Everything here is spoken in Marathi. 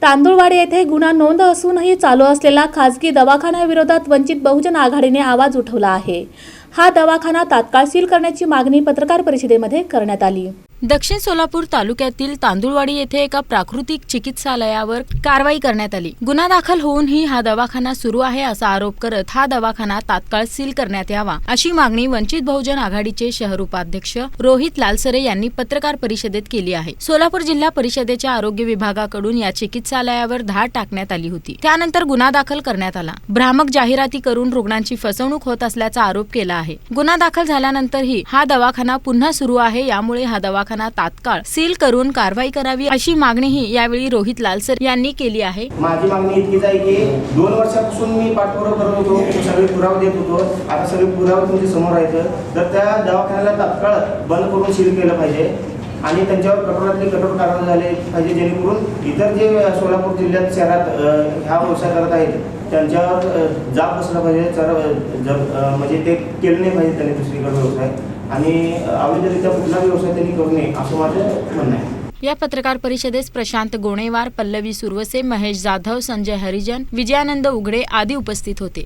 तांदुळवाडी येथे गुन्हा नोंद असूनही चालू असलेला खासगी दवाखान्याविरोधात वंचित बहुजन आघाडीने आवाज उठवला आहे। हा दवाखाना तात्काळ सील करण्याची मागणी पत्रकार परिषदेमध्ये करण्यात आली। दक्षिण सोलापूर तालुक्यातील तांदुळवाडी येथे एका प्राकृतिक चिकित्सालयावर कारवाई करण्यात आली। गुन्हा दाखल होऊनही हा दवाखाना सुरू आहे असा आरोप करत हा दवाखाना तात्काळ सील करण्यात यावा अशी मागणी वंचित बहुजन आघाडीचे शहर उपाध्यक्ष रोहित लालसरे यांनी पत्रकार परिषदेत केली आहे। सोलापूर जिल्हा परिषदेच्या आरोग्य विभागाकडून या चिकित्सालयावर धाड टाकण्यात आली होती। त्यानंतर गुन्हा दाखल करण्यात आला। भ्रामक जाहिराती करून रुग्णांची फसवणूक होत असल्याचा आरोप केला आहे। गुन्हा दाखल झाल्यानंतरही हा दवाखाना पुन्हा सुरू आहे, यामुळे हा दवाखाना तात्काळ सील करून कारवाई करावी अशी मागणीही यावेळी रोहित लालसर यांनी केली आहे। माझी मागणी इतकीच आहे की 2 वर्षापासून मी पाठपुरावा करत होतो, सगळे पुरावे देत होतो। आता सगळे पुरावे तुमच्या समोर आहेत, तर त्या दवाखान्याला तात्काळ बंद करून सील केलं पाहिजे आणि त्यांच्यावर कठोरातली कठोर कारवाई झाली पाहिजे, जेणेकरून इतर जे सोलापूर जिल्ह्यात शहरात हा व्यवसाय करत आहेत त्यांच्यावर जाब बसला पाहिजे। म्हणजे ते केलं नाही पाहिजे त्यांनी दुसरीकडे व्यवसाय, आणि अवैधरित्या कुठला व्यवसाय त्यांनी करू नये असं माझं म्हणणं आहे। या पत्रकार परिषदेस प्रशांत गोणेवार, पल्लवी सुरवसे, महेश जाधव, संजय हरिजन, विजयानंद उघडे आदी उपस्थित होते।